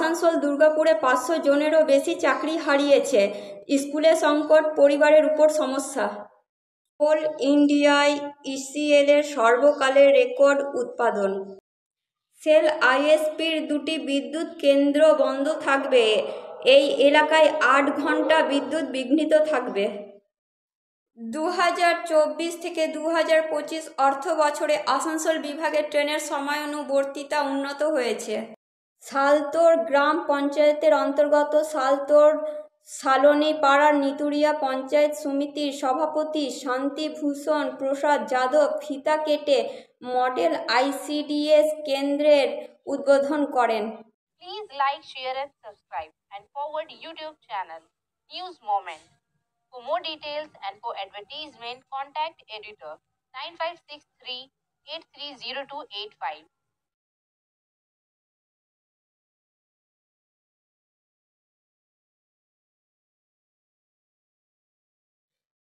আসানসোল দুর্গাপুরে 500 জনেরও বেশি চাকরি হারিয়েছে। স্কুলে সংকট, পরিবারের উপর সমস্যা। কোল ইন্ডিয়ায় ইসিএলের সর্বকালের রেকর্ড উৎপাদন। সেল আইএসপির 2টি বিদ্যুৎ কেন্দ্র বন্ধ থাকবে। এই এলাকায় 8 ঘন্টা বিদ্যুৎ বিঘ্নিত থাকবে। 2024 থেকে 2025 অর্থ বছরে আসানসোল বিভাগের ট্রেনের সময়ানুবর্তিতা উন্নত হয়েছে। সালতোড় গ্রাম পঞ্চায়েতের অন্তর্গত সালতোড় সালনীপাড়ার নিতুড়িয়া পঞ্চায়েত সমিতির সভাপতি শান্তিভূষণ প্রসাদ যাদব ফিতা কেটে মডেল আইসিডিএস কেন্দ্রের উদ্বোধন করেন। Please like, share and subscribe and forward YouTube channel News Moment. For more details and for advertisement, contact editor 9563 830285.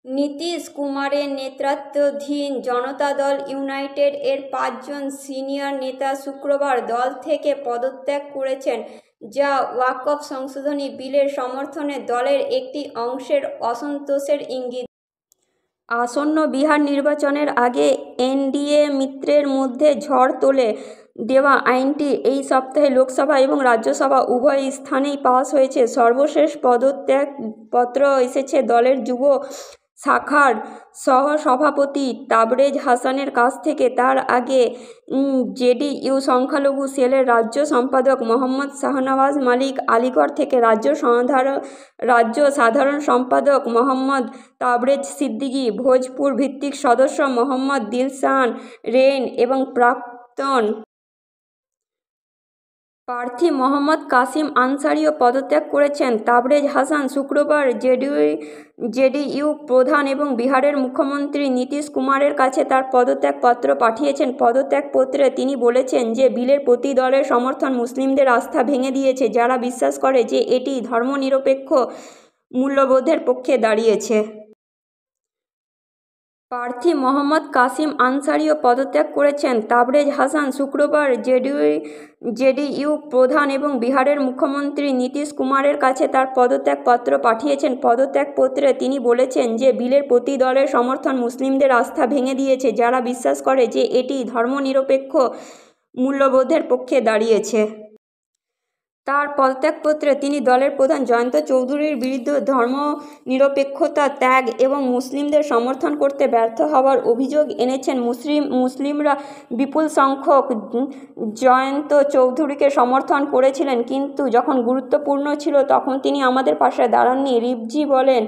Nitish কুমারের নেতৃত্বাধীন জনতা দল ইউনাইটেড এর 5 জন সিনিয়র নেতা শুক্রবার দল থেকে পদত্যাগ করেছেন, যা ওয়াকফ সংশোধনী বিলের সমর্থনে দলের একটি অংশের অসন্তোষের ইঙ্গিত। আসন্ন বিহার নির্বাচনের আগে এনডিএ মিত্রের মধ্যে ঝড় তোলে দেওয়া আইনটি এই সপ্তাহে লোকসভা এবং রাজ্যসভা উভয় স্থানেই পাস হয়েছে। সর্বশেষ পদত্যাগপত্র এসেছে দলের যুব শাখার সহসভাপতি তাবরেজ হাসানের কাছ থেকে। তার আগে জেডিইউ সংখ্যালঘু সেলের রাজ্য সম্পাদক মোহাম্মদ শাহনওয়াজ মালিক, আলিগড় থেকে রাজ্য সাধারণ সম্পাদক মোহাম্মদ তাবরেজ সিদ্দিকী, ভোজপুর ভিত্তিক সদস্য মোহাম্মদ দিলশান রেইন এবং প্রাক্তন প্রার্থী মোহাম্মদ কাসিম আনসারিও পদত্যাগ করেছেন। তাবরেজ হাসান শুক্রবার জেডিইউ প্রধান এবং বিহারের মুখ্যমন্ত্রী নীতিশ কুমারের কাছে তার পদত্যাগপত্র পাঠিয়েছেন। পদত্যাগপত্রে তিনি বলেছেন যে বিলের প্রতি দলের সমর্থন মুসলিমদের আস্থা ভেঙে দিয়েছে, যারা বিশ্বাস করে যে এটি ধর্মনিরপেক্ষ মূল্যবোধের পক্ষে দাঁড়িয়েছে। প্রার্থী মোহাম্মদ কাসিম আনসারিও পদত্যাগ করেছেন। তাবরেজ হাসান শুক্রবার জেডিইউ প্রধান এবং বিহারের মুখ্যমন্ত্রী নীতিশ কুমারের কাছে তার পদত্যাগপত্র পাঠিয়েছেন। পদত্যাগপত্রে তিনি বলেছেন যে বিলের প্রতি দলের সমর্থন মুসলিমদের আস্থা ভেঙে দিয়েছে, যারা বিশ্বাস করে যে এটি ধর্মনিরপেক্ষ মূল্যবোধের পক্ষে দাঁড়িয়েছে। তার পদত্যাগপত্রে তিনি দলের প্রধান জয়ন্ত চৌধুরীর বিরুদ্ধে ধর্মনিরপেক্ষতা ত্যাগ এবং মুসলিমদের সমর্থন করতে ব্যর্থ হওয়ার অভিযোগ এনেছেন। মুসলিমরা বিপুল সংখ্যক জয়ন্ত চৌধুরীকে সমর্থন করেছিলেন, কিন্তু যখন গুরুত্বপূর্ণ ছিল তখন তিনি আমাদের পাশে দাঁড়াননি, রিভজি বলেন।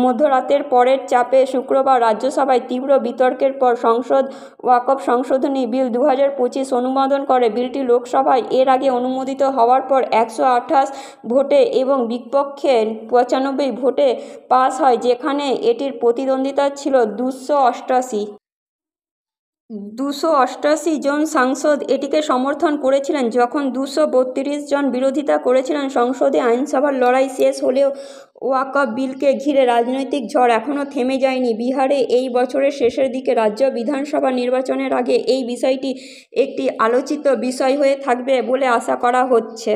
মধ্যরাতের পরের চাপে শুক্রবার রাজ্যসভায় তীব্র বিতর্কের পর সংসদ ওয়াকফ সংশোধনী বিল 2025 অনুমোদন করে। বিলটি লোকসভায় এর আগে অনুমোদিত হওয়ার পর 128 ভোটে এবং বিপক্ষে 95 ভোটে পাস হয়, যেখানে এটির প্রতিদ্বন্দ্বিতা ছিল 288 জন সাংসদ এটিকে সমর্থন করেছিলেন, যখন 232 জন বিরোধিতা করেছিলেন। সংসদে আইনসভার লড়াই শেষ হলেও ওয়াকফ বিলকে ঘিরে রাজনৈতিক ঝড় এখনও থেমে যায়নি। বিহারে এই বছরের শেষের দিকে রাজ্য বিধানসভা নির্বাচনের আগে এই বিষয়টি একটি আলোচিত বিষয় হয়ে থাকবে বলে আশা করা হচ্ছে।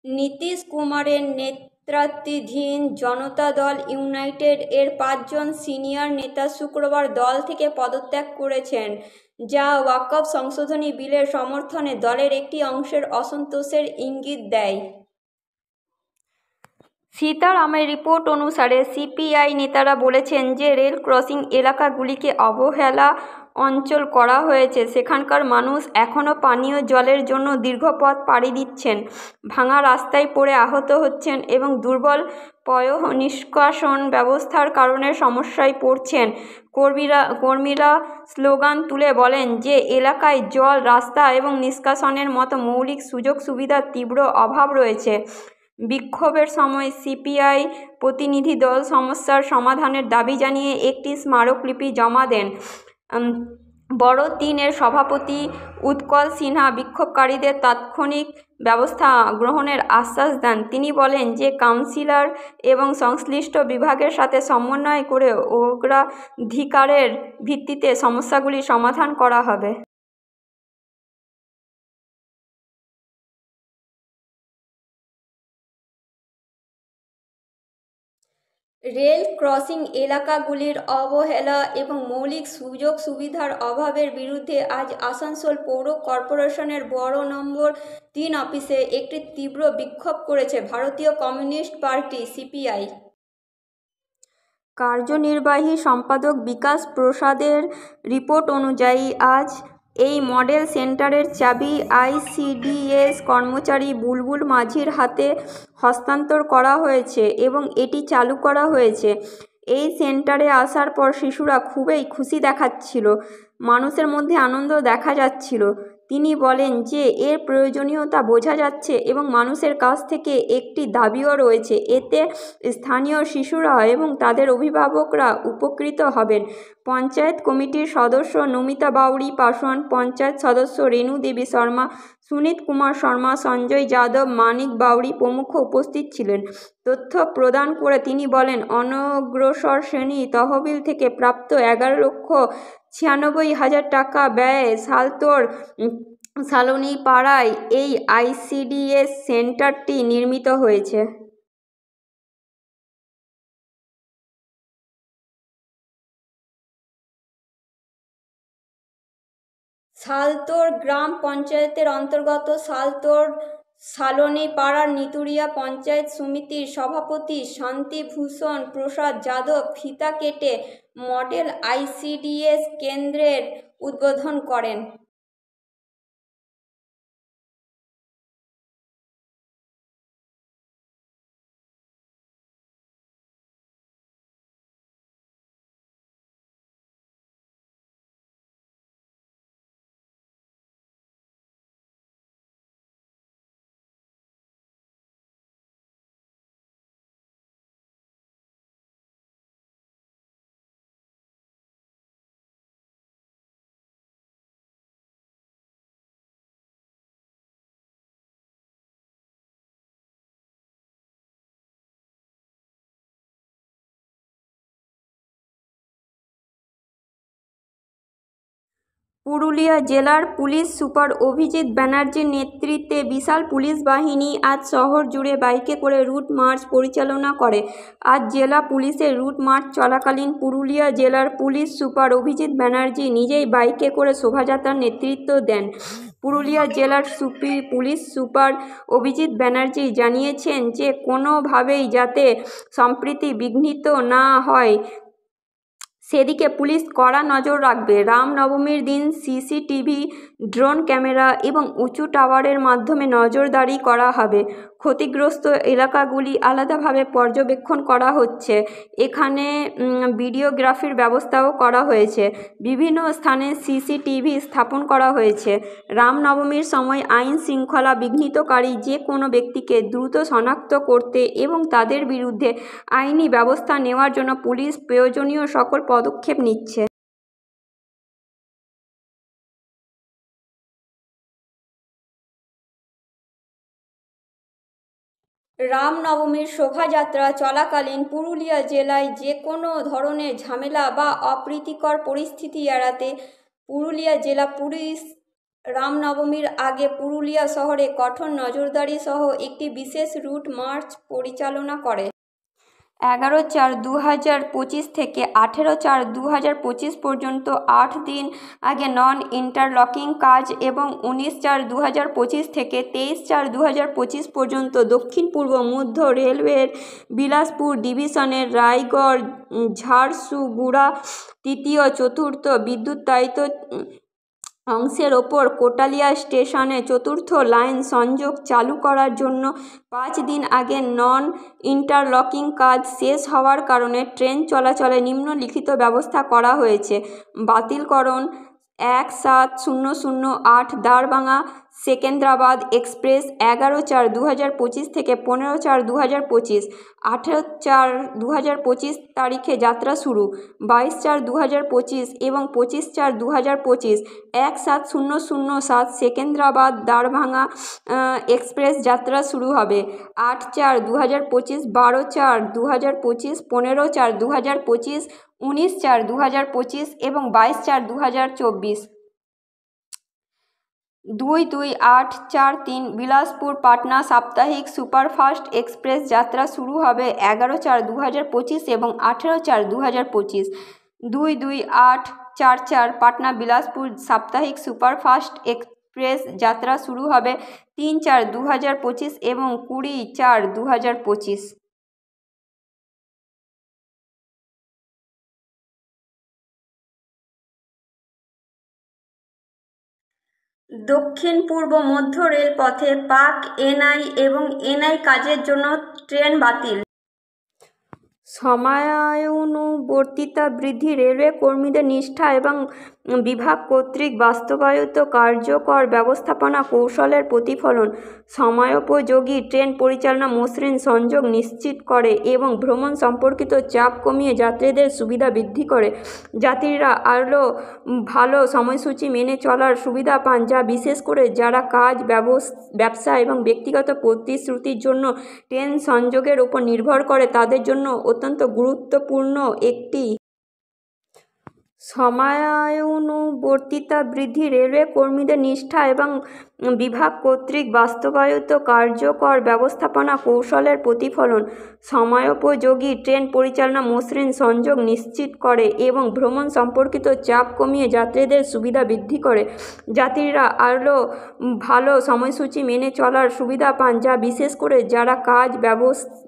নীতিশ কুমারের নেতৃত্বাধীন জনতা দল ইউনাইটেড এর 5 জন সিনিয়র নেতা শুক্রবার দল থেকে পদত্যাগ করেছেন, যা ওয়াকফ সংশোধনী বিলের সমর্থনে দলের একটি অংশের অসন্তোষের ইঙ্গিত দেয়। সীতারামের রিপোর্ট অনুসারে সিপিআই নেতারা বলেছেন যে রেল ক্রসিং এলাকাগুলিকে অবহেলা অঞ্চল করা হয়েছে। সেখানকার মানুষ এখনও পানীয় জলের জন্য দীর্ঘ পথ পাড়ি দিচ্ছেন, ভাঙা রাস্তায় পড়ে আহত হচ্ছেন এবং দুর্বল পয়ঃনিষ্কাশন ব্যবস্থার কারণে সমস্যায় পড়ছেন। কর্মীরা স্লোগান তুলে বলেন যে এলাকায় জল, রাস্তা এবং নিষ্কাশনের মতো মৌলিক সুযোগ সুবিধার তীব্র অভাব রয়েছে। বিক্ষোভের সময় সিপিআই প্রতিনিধি দল সমস্যার সমাধানের দাবি জানিয়ে একটি স্মারকলিপি জমা দেন। বড় তিনের সভাপতি উৎকল সিনহা বিক্ষোভকারীদের তাৎক্ষণিক ব্যবস্থা গ্রহণের আশ্বাস দেন। তিনি বলেন যে কাউন্সিলর এবং সংশ্লিষ্ট বিভাগের সাথে সমন্বয় করে অগ্রাধিকারের ভিত্তিতে সমস্যাগুলি সমাধান করা হবে। রেল ক্রসিং এলাকাগুলির অবহেলা এবং মৌলিক সুযোগ সুবিধার অভাবের বিরুদ্ধে আজ আসানসোল পৌর কর্পোরেশনের বড় নম্বর 3 অফিসে একটি তীব্র বিক্ষোভ করেছে ভারতীয় কমিউনিস্ট পার্টি সিপিআই। কার্যনির্বাহী সম্পাদক বিকাশ প্রসাদের রিপোর্ট অনুযায়ী আজ এই মডেল সেন্টারের চাবি আইসিডিএস কর্মচারী বুলবুল মাঝির হাতে হস্তান্তর করা হয়েছে এবং এটি চালু করা হয়েছে। এই সেন্টারে আসার পর শিশুরা খুবই খুশি দেখাচ্ছিল, মানুষের মধ্যে আনন্দ দেখা যাচ্ছিল। তিনি বলেন যে এর প্রয়োজনীয়তা বোঝা যাচ্ছে এবং মানুষের কাছ থেকে একটি দাবিও রয়েছে। এতে স্থানীয় শিশুরা এবং তাদের অভিভাবকরা উপকৃত হবেন। পঞ্চায়েত কমিটির সদস্য নমিতা বাউরি পাসওয়ান, পঞ্চায়েত সদস্য রেণু দেবী শর্মা, সুনীত কুমার শর্মা, সঞ্জয় যাদব, মানিক বাউরি প্রমুখ উপস্থিত ছিলেন। তথ্য প্রদান করে তিনি বলেন, অনগ্রসর শ্রেণী তহবিল থেকে প্রাপ্ত 11,96,000 টাকা ব্যয়ে সালতোর সালোনিপাড়ায় এই আইসিডিএস সেন্টারটি নির্মিত হয়েছে। সালতোর গ্রাম পঞ্চায়েতের অন্তর্গত সালতোর সালোনিপাড়ার নিতুড়িয়া পঞ্চায়েত সমিতির সভাপতি শান্তিভূষণ প্রসাদ যাদব ফিতা কেটে মডেল আইসিডিএস কেন্দ্রের উদ্বোধন করেন। পুরুলিয়া জেলার পুলিশ সুপার অভিজিৎ ব্যানার্জির নেতৃত্বে বিশাল পুলিশ বাহিনী আজ শহর জুড়ে বাইকে করে রুট মার্চ পরিচালনা করে। আজ জেলা পুলিশের রুট মার্চ চলাকালীন পুরুলিয়া জেলার পুলিশ সুপার অভিজিৎ ব্যানার্জি নিজেই বাইকে করে শোভাযাত্রার নেতৃত্ব দেন। পুরুলিয়া জেলার পুলিশ সুপার অভিজিৎ ব্যানার্জি জানিয়েছেন যে কোনোভাবেই যাতে সম্প্রীতি বিঘ্নিত না হয় সেদিকে পুলিশ কড়া নজর রাখবে। রামনবমীর দিন সিসিটিভি, ড্রোন ক্যামেরা এবং উঁচু টাওয়ারের মাধ্যমে নজরদারি করা হবে। ক্ষতিগ্রস্ত এলাকাগুলি আলাদাভাবে পর্যবেক্ষণ করা হচ্ছে। এখানে ভিডিওগ্রাফির ব্যবস্থাও করা হয়েছে। বিভিন্ন স্থানে সিসিটিভি স্থাপন করা হয়েছে। রামনবমীর সময় আইন শৃঙ্খলা বিঘ্নিতকারী যে কোনো ব্যক্তিকে দ্রুত শনাক্ত করতে এবং তাদের বিরুদ্ধে আইনি ব্যবস্থা নেওয়ার জন্য পুলিশ প্রয়োজনীয় সকল পদক্ষেপ নিচ্ছে। রামনবমীর শোভাযাত্রা চলাকালীন পুরুলিয়া জেলায় যে কোনো ধরনের ঝামেলা বা অপ্রীতিকর পরিস্থিতি এড়াতে পুরুলিয়া জেলা পুলিশ রামনবমীর আগে পুরুলিয়া শহরে কঠোর নজরদারি সহ একটি বিশেষ রুট মার্চ পরিচালনা করে। 11/4/2025 থেকে 18/4/2025 পর্যন্ত 8 দিন আগে নন ইন্টারলকিং কাজ এবং 19/4/2025 থেকে 23/4/2025 পর্যন্ত দক্ষিণ পূর্ব মধ্য রেলওয়ের বিলাসপুর ডিভিশনের রায়গড় ঝাড়সুগুড়া তৃতীয় চতুর্থ বিদ্যুতায়িত অংশের ওপর কোটালিয়া স্টেশনে চতুর্থ লাইন সংযোগ চালু করার জন্য 5 দিন আগে নন ইন্টারলকিং কাজ শেষ হওয়ার কারণে ট্রেন চলাচলে নিম্নলিখিত ব্যবস্থা করা হয়েছে। বাতিলকরণ 1700 8 দ্বারভাঙা সেকেন্দ্রাবাদ এক্সপ্রেস 11/4/2025 থেকে 15/4/2025, 18/4/2025 তারিখে যাত্রা শুরু, 22/4/2025 এবং 25/4/2025, 17:00 সেকেন্দ্রাবাদ দারভাঙ্গা এক্সপ্রেস যাত্রা শুরু হবে, 8/4/2025, 12/4/2025, 15/4/2025, 19/4/2025 এবং 22/4/2024। 2-2-8-4-3 বিলাসপুর পাটনা সাপ্তাহিক সুপারফাস্ট এক্সপ্রেস যাত্রা শুরু হবে 11/4/2025 এবং 18/4/2025। 2-2-8-4-4 পাটনা বিলাসপুর সাপ্তাহিক সুপারফাস্ট এক্সপ্রেস যাত্রা শুরু হবে 3/4/2025 এবং 20/4/2025। দক্ষিণ পূর্ব মধ্য রেলপথে পাক এনআই এবং এনআই কাজের জন্য ট্রেন বাতিল। সময়ানুবর্তিতা বৃদ্ধি রেলওয়ে কর্মীদের নিষ্ঠা এবং বিভাগ কর্তৃক বাস্তবায়িত কার্যকর ব্যবস্থাপনা কৌশলের প্রতিফলন। সময়োপযোগী ট্রেন পরিচালনা মসৃণ সংযোগ নিশ্চিত করে এবং ভ্রমণ সম্পর্কিত চাপ কমিয়ে যাত্রীদের সুবিধা বৃদ্ধি করে। যাত্রীরা আরও ভালো সময়সূচি মেনে চলার সুবিধা পান, যা বিশেষ করে যারা কাজ, ব্যবসা এবং ব্যক্তিগত প্রতিশ্রুতির জন্য ট্রেন সংযোগের উপর নির্ভর করে তাদের জন্য অত্যন্ত গুরুত্বপূর্ণ একটি। সময়ানুবর্তিতা বৃদ্ধি রেলওয়ে কর্মীদের নিষ্ঠা এবং বিভাগ কর্তৃক বাস্তবায়িত কার্যকর ব্যবস্থাপনা কৌশলের প্রতিফলন। সময়োপযোগী ট্রেন পরিচালনা মসৃণ সংযোগ নিশ্চিত করে এবং ভ্রমণ সম্পর্কিত চাপ কমিয়ে যাত্রীদের সুবিধা বৃদ্ধি করে। যাত্রীরা আরও ভালো সময়সূচি মেনে চলার সুবিধা পান, যা বিশেষ করে যারা কাজ,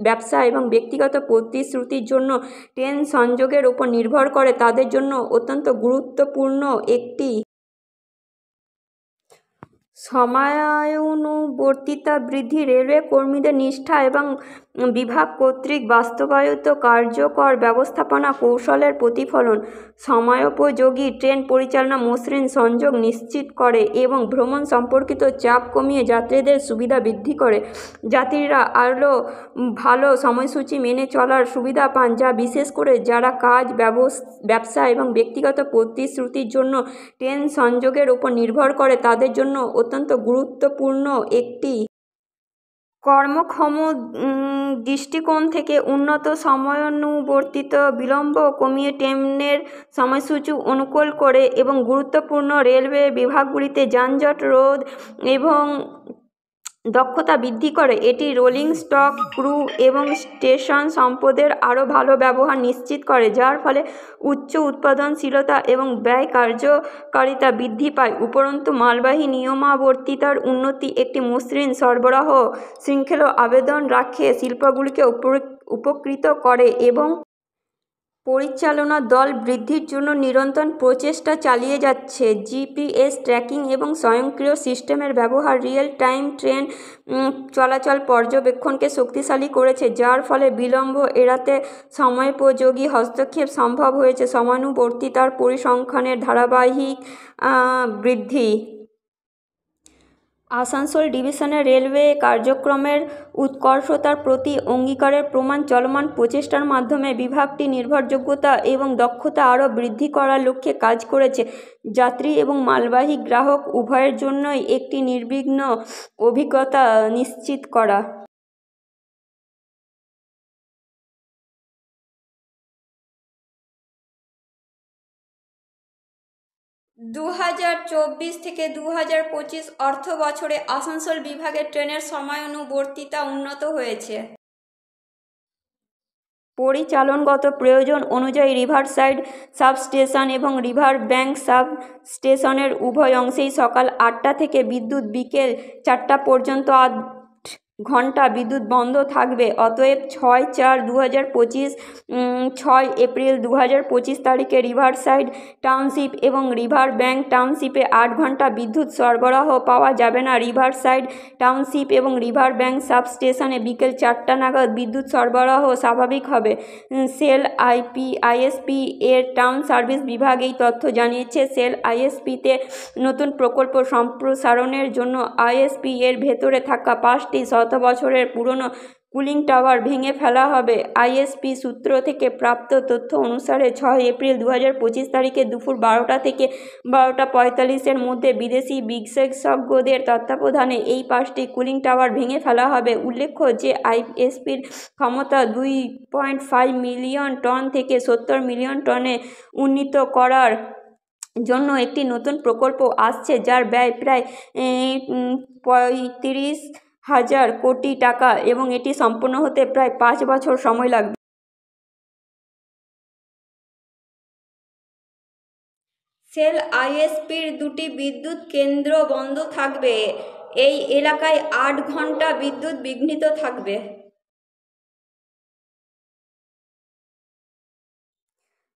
ব্যবসা এবং ব্যক্তিগত প্রতিশ্রুতির জন্য ট্রেন সংযোগের উপর নির্ভর করে তাদের জন্য অত্যন্ত গুরুত্বপূর্ণ একটি। সময়ানুবর্তিতা বৃদ্ধি রেলওয়ে কর্মীদের নিষ্ঠা এবং বিভাগ কর্তৃক বাস্তবায়িত কার্যকর ব্যবস্থাপনা কৌশলের প্রতিফলন। সময়োপযোগী ট্রেন পরিচালনা মসৃণ সংযোগ নিশ্চিত করে এবং ভ্রমণ সম্পর্কিত চাপ কমিয়ে যাত্রীদের সুবিধা বৃদ্ধি করে। যাত্রীরা আরও ভালো সময়সূচি মেনে চলার সুবিধা পান, যা বিশেষ করে যারা কাজ, ব্যবসা এবং ব্যক্তিগত প্রতিশ্রুতির জন্য ট্রেন সংযোগের উপর নির্ভর করে তাদের জন্য অত্যন্ত গুরুত্বপূর্ণ একটি। কর্মক্ষম দৃষ্টিকোণ থেকে উন্নত সময়ানুবর্তিত বিলম্ব কমিয়ে ট্রেনের সময়সূচি অনুকূল করে এবং গুরুত্বপূর্ণ রেলওয়ে বিভাগগুলিতে যানজট রোধ এবং দক্ষতা বৃদ্ধি করে। এটি রোলিং স্টক, ক্রু এবং স্টেশন সম্পদের আরও ভালো ব্যবহার নিশ্চিত করে, যার ফলে উচ্চ উৎপাদনশীলতা এবং ব্যয় কার্যকারিতা বৃদ্ধি পায়। উপরন্তু, মালবাহী নিয়মাবর্তিতার উন্নতি একটি মসৃণ সরবরাহ শৃঙ্খলা আবেদন রাখে, শিল্পগুলিকে উপকৃত করে এবং পরিচালনা দল বৃদ্ধির জন্য নিরন্তর প্রচেষ্টা চালিয়ে যাচ্ছে। জিপিএস ট্র্যাকিং এবং স্বয়ংক্রিয় সিস্টেমের ব্যবহার রিয়েল টাইম ট্রেন চলাচল পর্যবেক্ষণকে শক্তিশালী করেছে, যার ফলে বিলম্ব এড়াতে সময়োপযোগী হস্তক্ষেপ সম্ভব হয়েছে। সময়ানুবর্তিতার পরিসংখ্যানের ধারাবাহিক বৃদ্ধি। আসানসোল ডিভিশনের রেলওয়ে কার্যক্রমের উৎকর্ষতার প্রতি অঙ্গীকারের প্রমাণ চলমান প্রচেষ্টার মাধ্যমে বিভাগটি নির্ভরযোগ্যতা এবং দক্ষতা আরও বৃদ্ধি করার লক্ষ্যে কাজ করেছে। যাত্রী এবং মালবাহী গ্রাহক উভয়ের জন্যই একটি নির্বিঘ্ন অভিজ্ঞতা নিশ্চিত করা। 2024 থেকে 2025 অর্থবছরে আসানসোল বিভাগের ট্রেনের সময়ানুবর্তিতা উন্নত হয়েছে। পরিচালনগত প্রয়োজন অনুযায়ী রিভারসাইড সাবস্টেশন এবং রিভার ব্যাঙ্ক সাবস্টেশনের উভয় অংশেই সকাল 8টা থেকে বিকেল 4টা পর্যন্ত 8 ঘন্টা বিদ্যুৎ বন্ধ থাকবে। অতএব 6/4/2025, 6 এপ্রিল 2025 তারিখে রিভারসাইড টাউনশিপ এবং রিভার ব্যাঙ্ক টাউনশিপে 8 ঘন্টা বিদ্যুৎ সরবরাহ পাওয়া যাবে না। রিভারসাইড টাউনশিপ এবং রিভার ব্যাঙ্ক সাবস্টেশনে বিকেল 4টা নাগাদ বিদ্যুৎ সরবরাহ স্বাভাবিক হবে। সেল আইএসপি এর টাউন সার্ভিস বিভাগ এই তথ্য জানিয়েছে। সেল আইএসপিতে নতুন প্রকল্প সম্প্রসারণের জন্য আইএসপি এর ভেতরে থাকা 5টি বছরের পুরনো কুলিং টাওয়ার ভেঙে ফেলা হবে। আইএসপি সূত্র থেকে প্রাপ্ত তথ্য অনুসারে 6 এপ্রিল 2025 তারিখে দুপুর 12টা থেকে 12টা 45-এর মধ্যে বিদেশি বিশেষজ্ঞদের তত্ত্বাবধানে এই 5টি কুলিং টাওয়ার ভেঙে ফেলা হবে। উল্লেখ্য যে আইএসপির ক্ষমতা 2.5 মিলিয়ন টন থেকে 70 মিলিয়ন টনে উন্নীত করার জন্য একটি নতুন প্রকল্প আসছে, যার ব্যয় প্রায় 35,000 কোটি টাকা এবং এটি সম্পন্ন হতে প্রায় 5 বছর সময় লাগবে। সেল আইএসপির 2টি বিদ্যুৎ কেন্দ্র বন্ধ থাকবে। এই এলাকায় 8 ঘন্টা বিদ্যুৎ বিঘ্নিত থাকবে।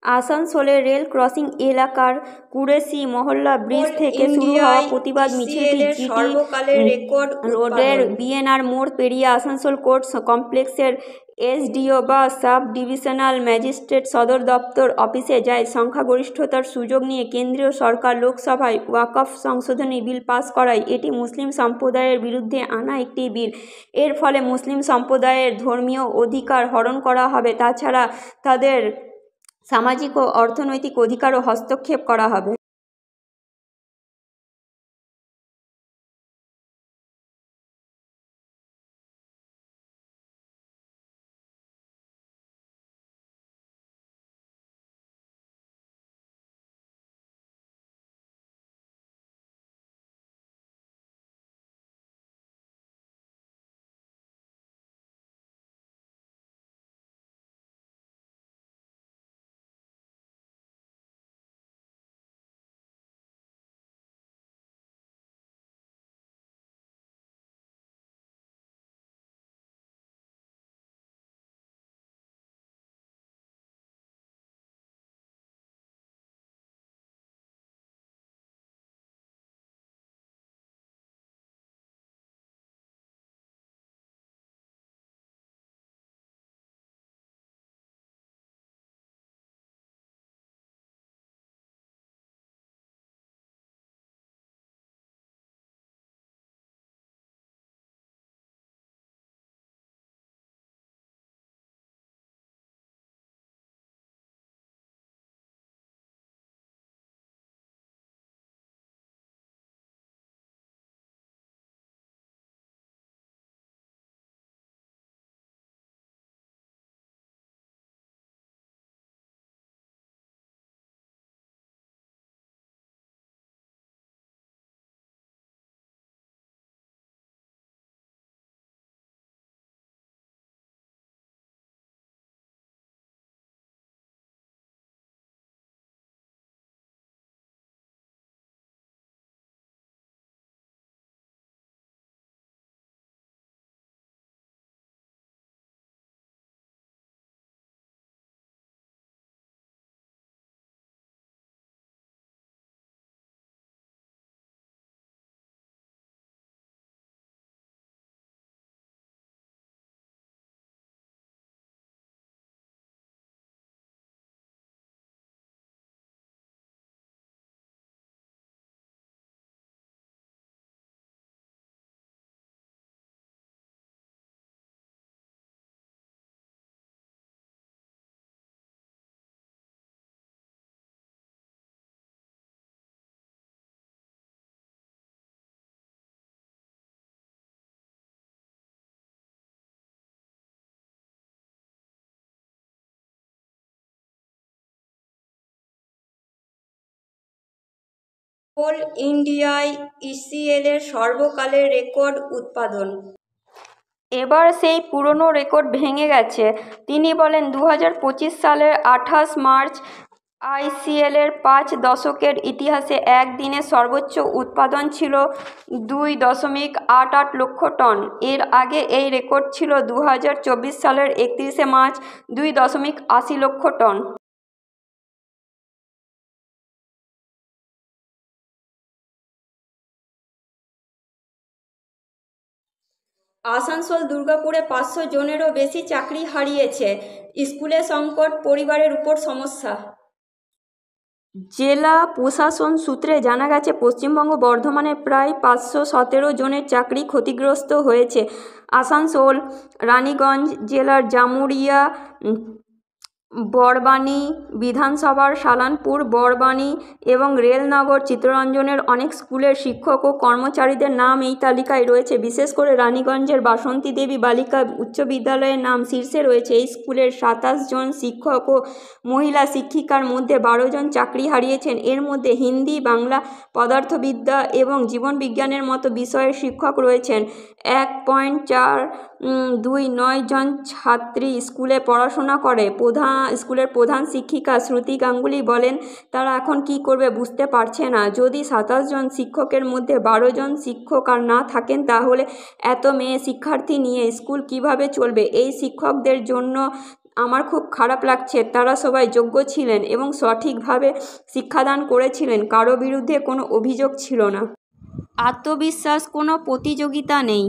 আসানসোলের রেল ক্রসিং এলাকার কুরেশি মহল্লা ব্রিজ থেকে শুরু হওয়া প্রতিবাদ মিছিলটি জিটি রোডের বিএনআর মোড় পেরিয়ে আসানসোল কোর্ট কমপ্লেক্সের এসডিও বা সাব ডিভিশনাল ম্যাজিস্ট্রেট সদর দপ্তর অফিসে যায়। সংখ্যাগরিষ্ঠতার সুযোগ নিয়ে কেন্দ্রীয় সরকার লোকসভায় ওয়াকফ সংশোধনী বিল পাস করায়। এটি মুসলিম সম্প্রদায়ের বিরুদ্ধে আনা একটি বিল। এর ফলে মুসলিম সম্প্রদায়ের ধর্মীয় অধিকার হরণ করা হবে। তাছাড়া তাদের সামাজিক ও অর্থনৈতিক অধিকারও হস্তক্ষেপ করা হবে। কোল ইন্ডিয়ায় ইসিএলের সর্বকালের রেকর্ড উৎপাদন। এবার সেই পুরনো রেকর্ড ভেঙে গেছে। তিনি বলেন, 2025 সালের 28 মার্চ আইসিএলের 5 দশকের ইতিহাসে একদিনে সর্বোচ্চ উৎপাদন ছিল 2.88 লক্ষ টন। এর আগে এই রেকর্ড ছিল 2024 সালের 31শে মার্চ 2.80 লক্ষ টন। আসানসোল দুর্গাপুরে 500 জনেরও বেশি চাকরি হারিয়েছে। স্কুলে সংকট, পরিবারের উপর সমস্যা। জেলা প্রশাসন সূত্রে জানা গেছে, পশ্চিমবঙ্গ বর্ধমানে প্রায় 517 জনের চাকরি ক্ষতিগ্রস্ত হয়েছে। আসানসোল, রানীগঞ্জ জেলার জামুরিয়া, বড়বানি বিধানসভার সালানপুর, বড়বানি এবং রেলনগর, চিত্তরঞ্জনের অনেক স্কুলের শিক্ষক ও কর্মচারীদের নাম এই তালিকায় রয়েছে। বিশেষ করে রানীগঞ্জের বাসন্তী দেবী বালিকা উচ্চ বিদ্যালয়ের নাম শীর্ষে রয়েছে। এই স্কুলের 27 জন শিক্ষক ও মহিলা শিক্ষিকার মধ্যে 12 জন চাকরি হারিয়েছেন। এর মধ্যে হিন্দি, বাংলা, পদার্থবিদ্যা এবং জীবনবিজ্ঞানের মতো বিষয়ের শিক্ষক রয়েছেন। 1.429 জন ছাত্রী স্কুলে পড়াশোনা করে। স্কুলের প্রধান শিক্ষিকা শ্রুতি গাঙ্গুলি বলেন, তারা এখন কি করবে বুঝতে পারছে না। যদি 27 জন শিক্ষকের মধ্যে 12 জন শিক্ষক আর না থাকেন, তাহলে এত মেয়ে শিক্ষার্থী নিয়ে স্কুল কিভাবে চলবে। এই শিক্ষকদের জন্য আমার খুব খারাপ লাগছে। তারা সবাই যোগ্য ছিলেন এবং সঠিকভাবে শিক্ষাদান করেছিলেন। কারো বিরুদ্ধে কোনো অভিযোগ ছিল না। আত্মবিশ্বাস, কোনো প্রতিযোগিতা নেই।